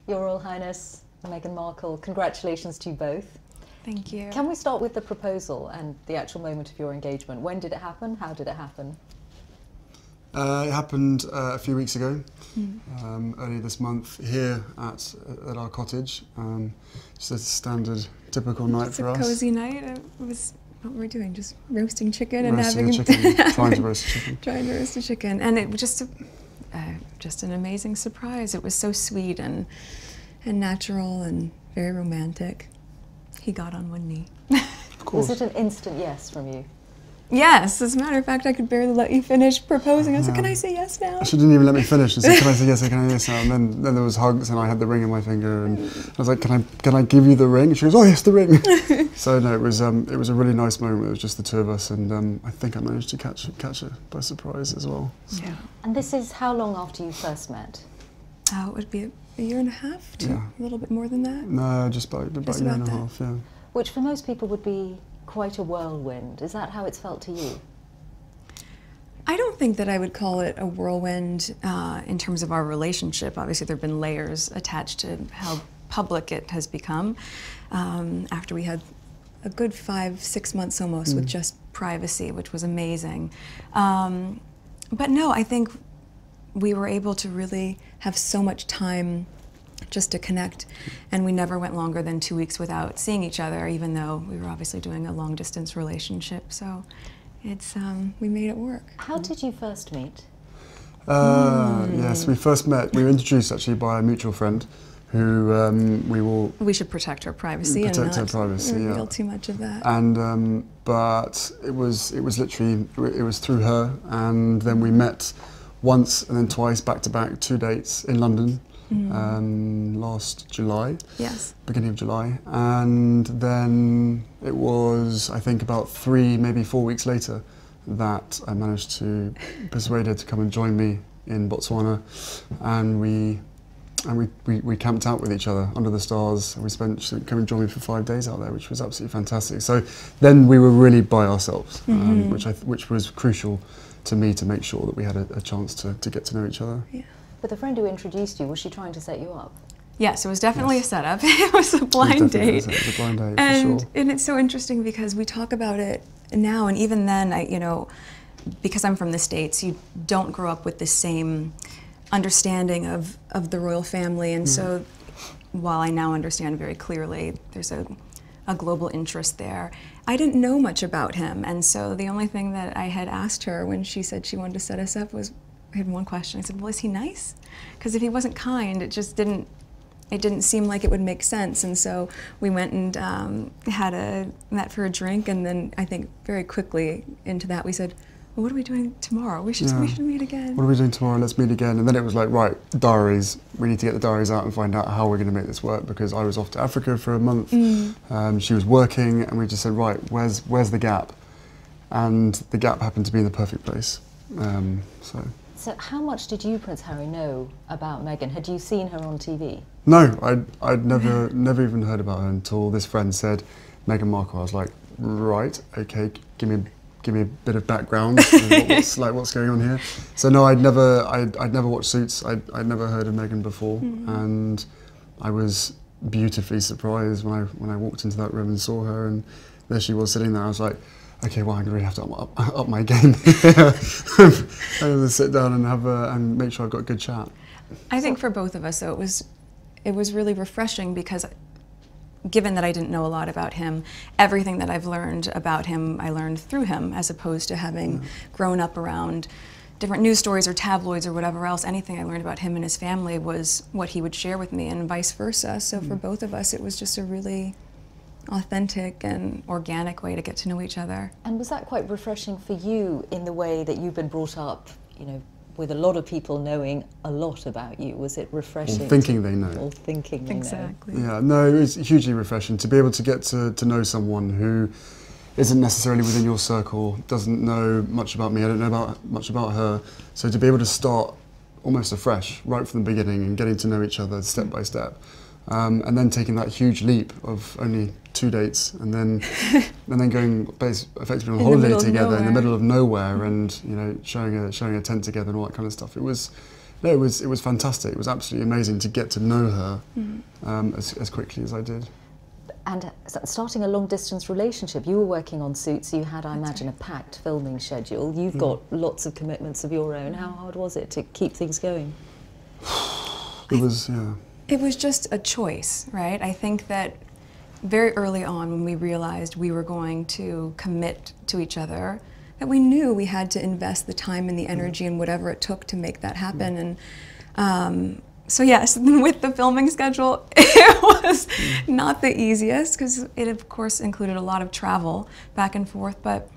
Your Royal Highness Meghan Markle, congratulations to you both. Thank you. Can we start with the proposal and the actual moment of your engagement? When did it happen? How did it happen? It happened a few weeks ago, early this month, here at our cottage. Just a standard, typical night for us. It's a cozy night. It was what we're doing, just roasting chicken and Roasting having a chicken, trying to roast a chicken. Trying to roast a chicken, and it was just an amazing surprise. It was so sweet and natural and very romantic. He got on one knee. Of course. Was it an instant yes from you? Yes, as a matter of fact, I could barely let you finish proposing. I said, "Can I say yes now?" She didn't even let me finish. She said, "Can I say yes? Can I say yes now?" And then there was hugs, and I had the ring in my finger, and I was like, "Can I give you the ring?" And she goes, "Oh yes, the ring." So no, it was a really nice moment. It was just the two of us, and I think I managed to catch her by surprise as well. So. Yeah. And this is how long after you first met? It would be a year and a half, Yeah. a little bit more than that. No, just about a year and a half. Yeah. Which for most people would be quite a whirlwind. Is that how it's felt to you? I don't think that I would call it a whirlwind in terms of our relationship. Obviously, there have been layers attached to how public it has become after we had a good 5-6 months almost with just privacy, which was amazing. But no, I think we were able to really have so much time just to connect, and we never went longer than 2 weeks without seeing each other, even though we were obviously doing a long-distance relationship. So it's we made it work. How did you first meet? Yes, we first met. We were introduced actually by a mutual friend, who we should protect her privacy and not reveal too much of that. And but it was literally through her, and then we met once and then twice back to back, 2 dates in London. Last July, yes, beginning of July, and then it was, I think, about 3, maybe 4 weeks later that I managed to persuade her to come and join me in Botswana, and we camped out with each other under the stars. She came and joined me for 5 days out there, which was absolutely fantastic. So then we were really by ourselves, which was crucial to me to make sure that we had a chance to get to know each other. Yeah. But the friend who introduced you, was she trying to set you up? Yes, it was definitely a setup. It was a blind date. It was a blind date, and, for sure. And it's so interesting because we talk about it now, and even then, because I'm from the States, you don't grow up with the same understanding of the royal family, and so while I now understand very clearly there's a global interest there, I didn't know much about him, and so the only thing that I had asked her when she said she wanted to set us up was, I had one question. I said, "Well, is he nice?" Because if he wasn't kind, it just didn't seem like it would make sense. And so we went and met for a drink, and then I think very quickly into that we said, "Well, what are we doing tomorrow? We should meet again." What are we doing tomorrow? Let's meet again. And then it was like, right, diaries. We need to get the diaries out and find out how we're going to make this work, because I was off to Africa for a month. She was working, and we just said, right, where's the gap? And the gap happened to be in the perfect place. So how much did you, Prince Harry, know about Meghan? Had you seen her on TV? No, I'd never even heard about her until this friend said Meghan Markle. I was like, right, okay, give me a bit of background. what's going on here? So no, I'd never watched Suits. I'd never heard of Meghan before, and I was beautifully surprised when I walked into that room and saw her, and there she was sitting there. I was like, okay, well, I'm going to really have to up my game. I'm going to sit down and make sure I've got a good chat. I think for both of us, though, it was really refreshing, because given that I didn't know a lot about him, everything that I've learned about him, I learned through him, as opposed to having grown up around different news stories or tabloids or whatever else. Anything I learned about him and his family was what he would share with me, and vice versa. So for both of us, it was just a really authentic and organic way to get to know each other. And was that quite refreshing for you in the way that you've been brought up, with a lot of people knowing a lot about you? Was it refreshing? Or thinking they know. Or thinking they know. Exactly. Yeah, no, it was hugely refreshing to be able to get to know someone who isn't necessarily within your circle, doesn't know much about me, I don't know much about her. So to be able to start almost afresh, right from the beginning, and getting to know each other step by step. And then taking that huge leap of only 2 dates, and then going effectively on holiday together in the middle of nowhere, and showing a tent together and all that kind of stuff. It was No, it was fantastic. It was absolutely amazing to get to know her as quickly as I did. And starting a long-distance relationship, you were working on Suits, you had, I imagine, a packed filming schedule. You've got lots of commitments of your own. How hard was it to keep things going? It was, yeah. It was just a choice, right? I think that very early on when we realized we were going to commit to each other, that we knew we had to invest the time and the energy and whatever it took to make that happen. And so yes, with the filming schedule, it was not the easiest because it of course included a lot of travel back and forth, but...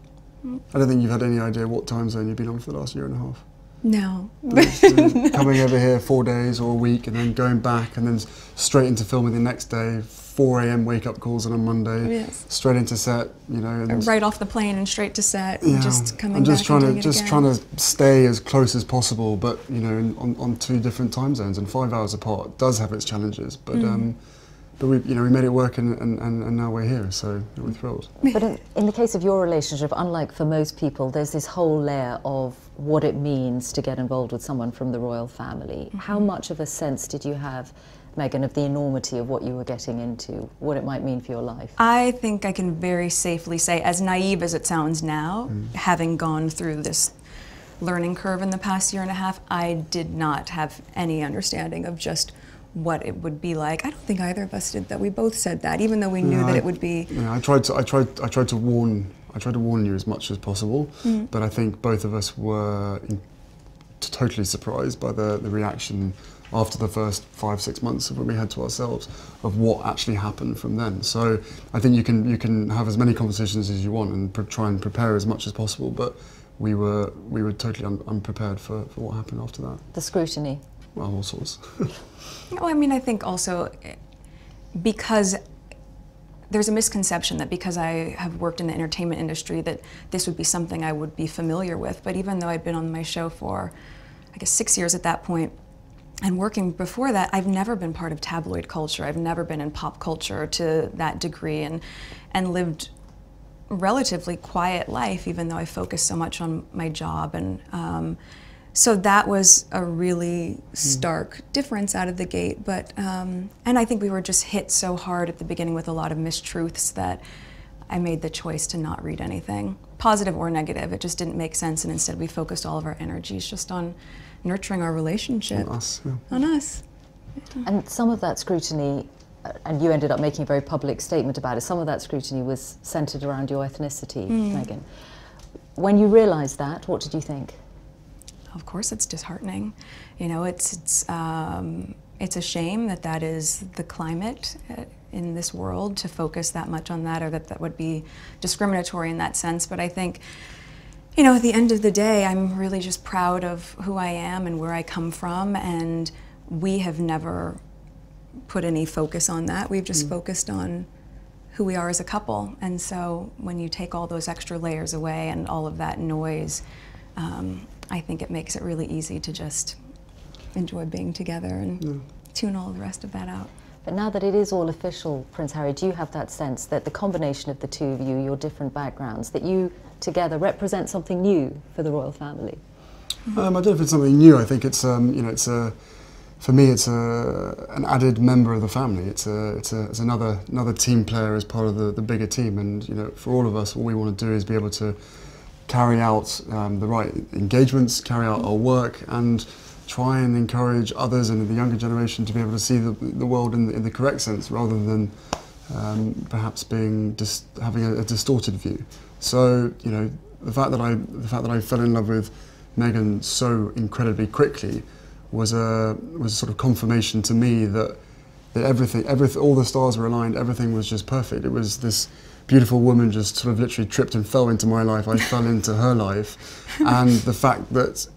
I don't think you've had any idea what time zone you've been on for the last year and a half. No. Coming over here 4 days or a week and then going back and then straight into filming the next day, 4 a.m. wake-up calls on a Monday, yes. Straight into set, you know. And right off the plane and straight to set, yeah, and just coming I'm just back trying and to doing it trying to stay as close as possible, but you know, on 2 different time zones and 5 hours apart does have its challenges. But we made it work, and now we're here, so we're thrilled. But in the case of your relationship, unlike for most people, there's this whole layer of what it means to get involved with someone from the royal family. How much of a sense did you have, Meghan, of the enormity of what you were getting into, what it might mean for your life? I think I can very safely say, as naive as it sounds now, having gone through this learning curve in the past year and a half, I did not have any understanding of just what it would be like. I don't think either of us did that. We both said that, even though we knew that it would be. Yeah, I tried to warn you as much as possible, but I think both of us were totally surprised by the reaction after the first 5-6 months of when we had to ourselves of what actually happened from then. So I think you can have as many conversations as you want and try and prepare as much as possible, but we were totally unprepared for what happened after that. The scrutiny. Well, all sorts. Well, I mean, I think also because there's a misconception that because I have worked in the entertainment industry that this would be something I would be familiar with. But even though I'd been on my show for, I guess, 6 years at that point, and working before that, I've never been part of tabloid culture. I've never been in pop culture to that degree, and lived relatively quiet life, even though I focused so much on my job. And so that was a really stark difference out of the gate. But and I think we were just hit so hard at the beginning with a lot of mistruths that I made the choice to not read anything, positive or negative. It just didn't make sense, and instead we focused all of our energies just on nurturing our relationship. On us, yeah. On us. And some of that scrutiny, and you ended up making a very public statement about it, some of that scrutiny was centred around your ethnicity, Meghan. When you realised that, what did you think? Of course it's disheartening. You know, it's a shame that that is the climate in this world, to focus that much on that, or that would be discriminatory in that sense. But I think, you know, at the end of the day, I'm really just proud of who I am and where I come from, and we have never put any focus on that. We've just focused on who we are as a couple. And so when you take all those extra layers away and all of that noise, I think it makes it really easy to just enjoy being together and tune all the rest of that out. But now that it is all official, Prince Harry, do you have that sense that the combination of the two of you, your different backgrounds, that you together represent something new for the royal family? I don't know if it's something new. I think it's you know, it's for me it's an added member of the family. It's another team player as part of the bigger team. And you know, for all of us, all we want to do is be able to carry out the right engagements, carry out our work, and try and encourage others and the younger generation to be able to see the world in the correct sense, rather than perhaps having a distorted view. So you know, the fact that I fell in love with Meghan so incredibly quickly was a sort of confirmation to me that everything, all the stars were aligned, everything was just perfect. It was this beautiful woman just sort of literally tripped and fell into my life. I fell into her life, and the fact that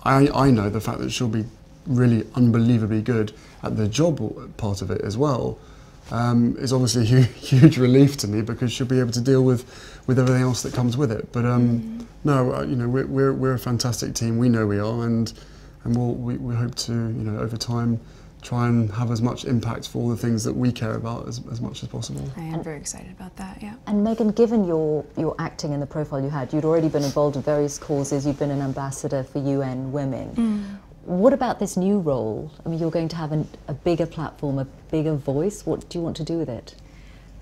I know the fact that she'll be really unbelievably good at the job part of it as well, is obviously a huge relief to me, because she'll be able to deal with everything else that comes with it. But no, you know, we're a fantastic team. We know we are, and we hope to, you know, over time, try and have as much impact for all the things that we care about as much as possible. I am very excited about that, yeah. And Meghan, given your acting and the profile you had, you'd already been involved in various causes, you'd been an ambassador for UN Women. What about this new role? I mean, you're going to have a bigger platform, a bigger voice. What do you want to do with it?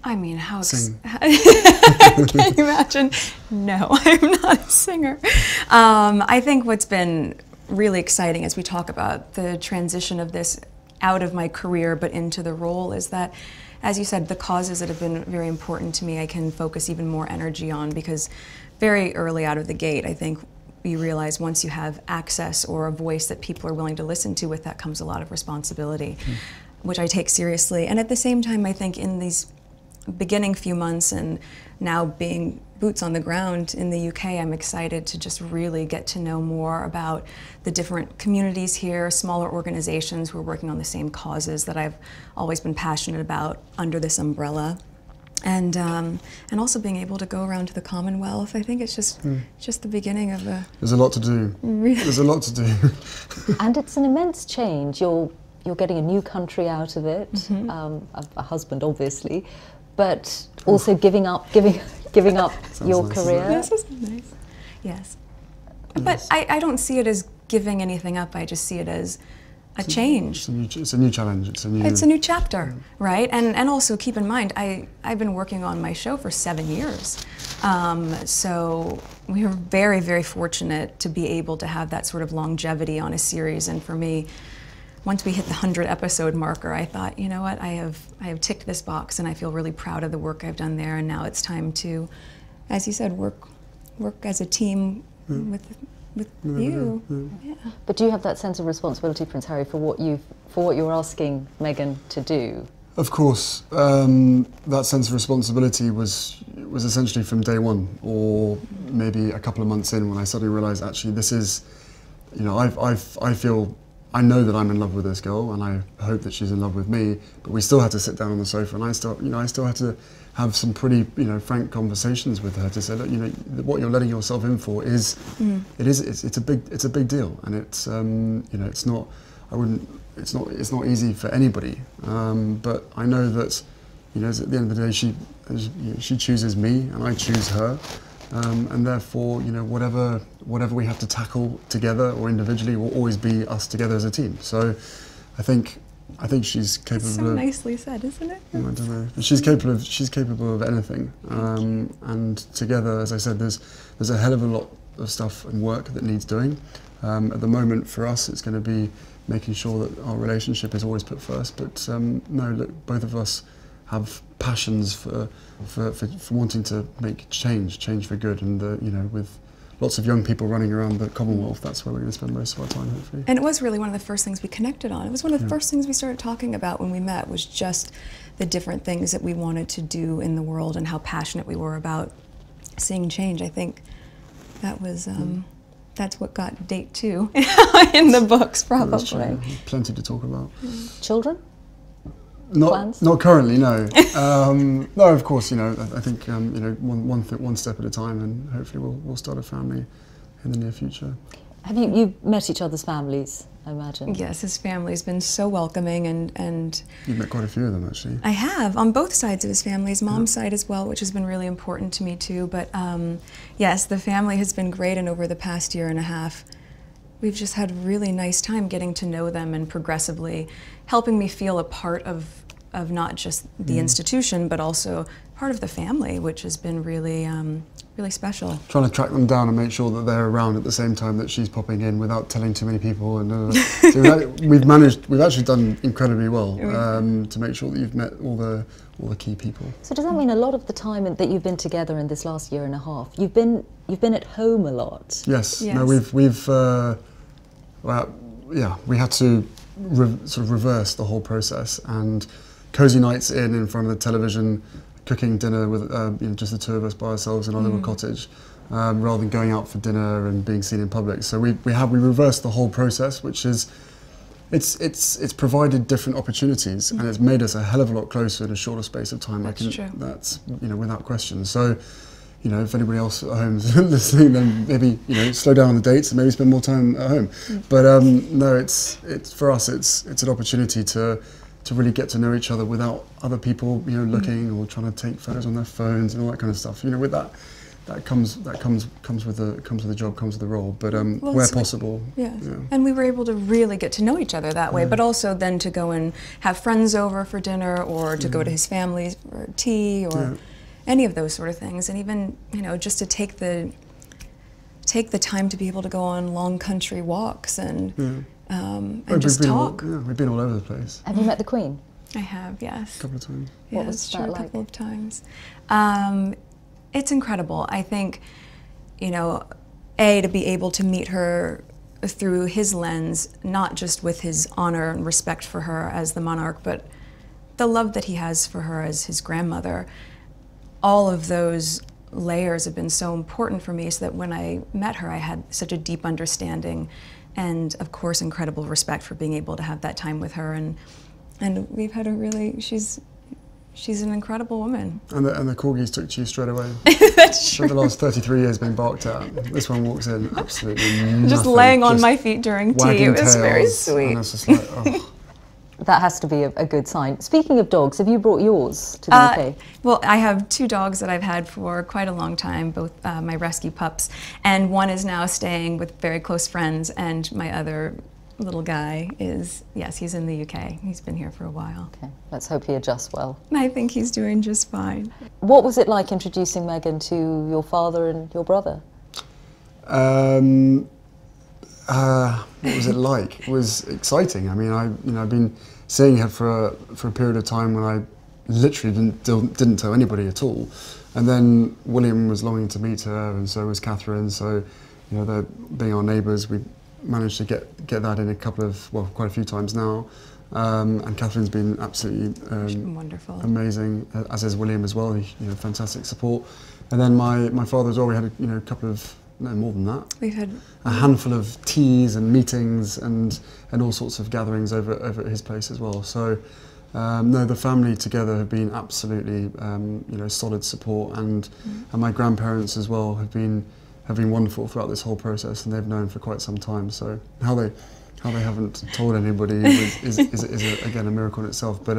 I mean, Sing. Can you imagine? No, I'm not a singer. I think what's been really exciting as we talk about the transition of this out of my career but into the role is that, as you said, the causes that have been very important to me I can focus even more energy on, because very early out of the gate I think you realize once you have access or a voice that people are willing to listen to, with that comes a lot of responsibility, which I take seriously. And at the same time, I think in these beginning few months and now being boots on the ground in the UK, I'm excited to just really get to know more about the different communities here, smaller organizations who are working on the same causes that I've always been passionate about under this umbrella. And also being able to go around to the Commonwealth. I think it's just the beginning of a... There's a lot to do. Really? There's a lot to do. And it's an immense change. You're getting a new country out of it, a husband obviously, but also giving up your nice, career. This is nice. Yes. But I don't see it as giving anything up. I just see it as a change. It's a new challenge. It's a new chapter, right? And also keep in mind, I've been working on my show for 7 years. So we were very, very fortunate to be able to have that sort of longevity on a series. And for me, once we hit the 100 episode marker, I thought, you know what, I have ticked this box and I feel really proud of the work I've done there. And now it's time to, as you said, work as a team with you. Yeah. But do you have that sense of responsibility, Prince Harry, for what you're asking Meghan to do? Of course, that sense of responsibility was essentially from day one, or maybe a couple of months in, when I suddenly realised actually this is, you know, I know that I'm in love with this girl, and I hope that she's in love with me. But we still had to sit down on the sofa, and I still had to have some pretty, frank conversations with her to say, look, what you're letting yourself in for is, it's a big deal, and it's, it's not, it's not easy for anybody. But I know that, at the end of the day, she chooses me, and I choose her. And therefore, whatever we have to tackle together or individually will always be us together as a team. So, I think she's capable. That's so nicely said, isn't it? I don't know. But she's capable of anything. And together, as I said, there's a hell of a lot of stuff and work that needs doing. At the moment, for us, it's going to be making sure that our relationship is always put first. But no, look, both of us have passions for wanting to make change for good, and with lots of young people running around the Commonwealth, that's where we're going to spend most of our time, hopefully. And it was really one of the first things we connected on. It was one of the first things we started talking about when we met, was just the different things that we wanted to do in the world and how passionate we were about seeing change. I think that was that's what got date 2 in the books, probably. Plenty to talk about. Children? Not currently, no. No, of course, I think one step at a time, and hopefully we'll start a family in the near future. Have you met each other's families, I imagine? Yes, his family's been so welcoming, and You've met quite a few of them, actually. I have, on both sides of his family, his mom's side as well, which has been really important to me too. But yes, the family has been great, and over the past year and a half, we've just had a really nice time getting to know them and progressively helping me feel a part of not just the institution, but also part of the family, which has been really, really special. Trying to track them down and make sure that they're around at the same time that she's popping in without telling too many people. And so we've actually done incredibly well to make sure that you've met all the key people. So does that mean a lot of the time that you've been together in this last year and a half, you've been at home a lot? Yes. No, we had to sort of reverse the whole process, and cozy nights in front of the television, cooking dinner with just the two of us by ourselves in our little cottage, rather than going out for dinner and being seen in public. So we reversed the whole process, which is it's provided different opportunities, and it's made us a hell of a lot closer in a shorter space of time. That's true. That's without question. So if anybody else at home is listening, then maybe slow down on the dates and maybe spend more time at home. But no, it's for us. It's an opportunity to really get to know each other without other people looking or trying to take photos on their phones and all that kind of stuff. With that comes with the job, comes with the role. But Well, where it's like- possible, Yeah. yeah. And we were able to really get to know each other that way, but also then to go and have friends over for dinner, or to go to his family for tea, or any of those sort of things. And even, you know, just to take the time to be able to go on long country walks and just talk. We've been all over the place. Have you met the Queen? I have, yes. A couple of times. Yeah, What was it's that true, a like? couple of times. It's incredible. I think, you know, to be able to meet her through his lens, not just with his honor and respect for her as the monarch, but the love that he has for her as his grandmother. All of those layers have been so important for me, so that when I met her, I had such a deep understanding and, of course, incredible respect for being able to have that time with her. And we've had a really, she's an incredible woman. And the corgis took to you straight away. That's true. For the last 33 years being barked at. This one walks in absolutely nothing. Just laying on just my feet during tea. wagging It was very tails, sweet. And it's just like, oh. That has to be a good sign. Speaking of dogs, have you brought yours to the UK? Well, I have 2 dogs that I've had for quite a long time, both my rescue pups, and one is now staying with very close friends, and my other little guy is, yes, he's in the UK. He's been here for a while. Okay, let's hope he adjusts well. I think he's doing just fine. What was it like introducing Meghan to your father and your brother? What was it like? It was exciting. I mean, I've been seeing her for a period of time when I literally didn't tell anybody at all, and then William was longing to meet her, and so was Catherine. So, you know, they're being our neighbours. We managed to get that in quite a few times now, and Catherine's been absolutely Wonderful. amazing, as is William as well. Fantastic support, and then my father as well. We had a couple of. No, more than that. We've had a handful of teas and meetings and all sorts of gatherings over at his place as well. So, no, the family together have been absolutely, solid support, and my grandparents as well have been wonderful throughout this whole process, and they've known for quite some time. So how they haven't told anybody is again a miracle in itself. But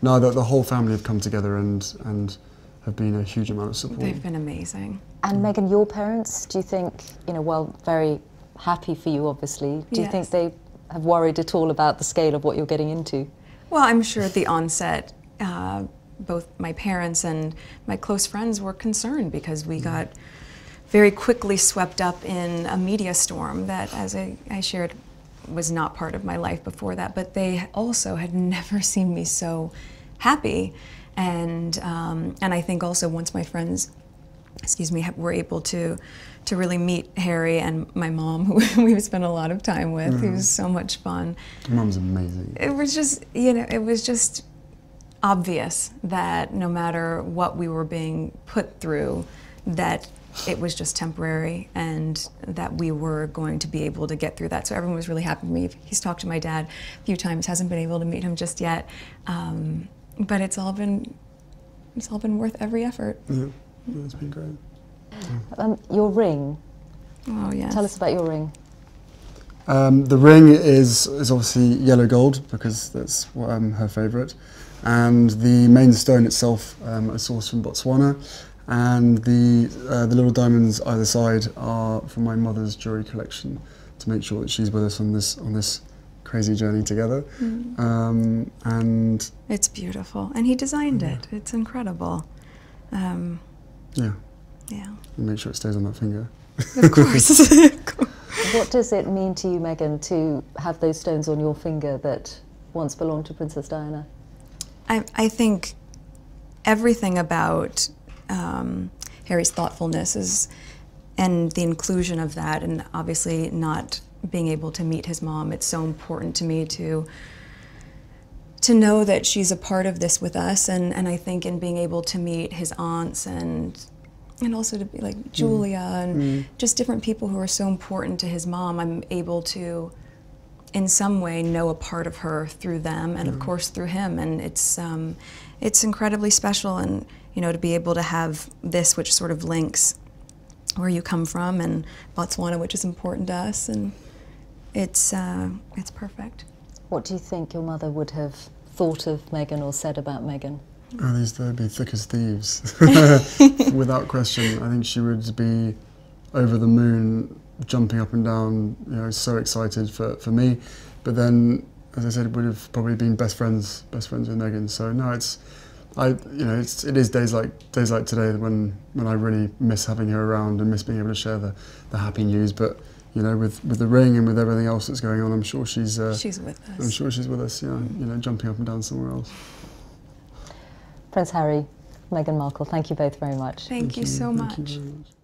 no, the whole family have come together and have been a huge amount of support. They've been amazing. And Meghan, your parents, do you think, while very happy for you obviously, do you Yes. think they have worried at all about the scale of what you're getting into? Well, I'm sure at the onset, both my parents and my close friends were concerned, because we got very quickly swept up in a media storm that, as I shared, was not part of my life before that, but they also had never seen me so happy. And I think also once my friends, were able to really meet Harry and my mom, who we've spent a lot of time with, who was so much fun. Your mum's amazing. It was just, it was just obvious that no matter what we were being put through, that it was just temporary, and that we were going to be able to get through that. So everyone was really happy for me. He's talked to my dad a few times, hasn't been able to meet him just yet, but it's all been worth every effort. Yeah, it's been great. Your ring. Oh yes. Tell us about your ring. The ring is obviously yellow gold, because that's her favourite, and the main stone itself are sourced from Botswana, and the little diamonds either side are from my mother's jewellery collection, to make sure that she's with us on this crazy journey together. And It's beautiful, and he designed it. It's incredible. yeah, Yeah, and make sure it stays on that finger. of course. What does it mean to you, Meghan, to have those stones on your finger that once belonged to Princess Diana? I think everything about Harry's thoughtfulness and the inclusion of that, and obviously not being able to meet his mom, it's so important to me to know that she's a part of this with us, and I think in being able to meet his aunts and also to be like Julia and just different people who are so important to his mom, I'm able to in some way know a part of her through them, and of course through him, and it's incredibly special. And to be able to have this, which sort of links where you come from, and Botswana, which is important to us, and it's perfect. What do you think your mother would have thought of Meghan or said about Meghan? Oh, they'd be thick as thieves, without question. I think she would be over the moon, jumping up and down, you know, so excited for me. But then, as I said, would have probably been best friends with Meghan. So no, it is days like today when I really miss having her around and miss being able to share the happy news. But you know, with the ring and with everything else that's going on, I'm sure she's with us. I'm sure she's with us. Yeah, you know, jumping up and down somewhere else. Prince Harry, Meghan Markle, thank you both very much. Thank you so much. Thank you very much.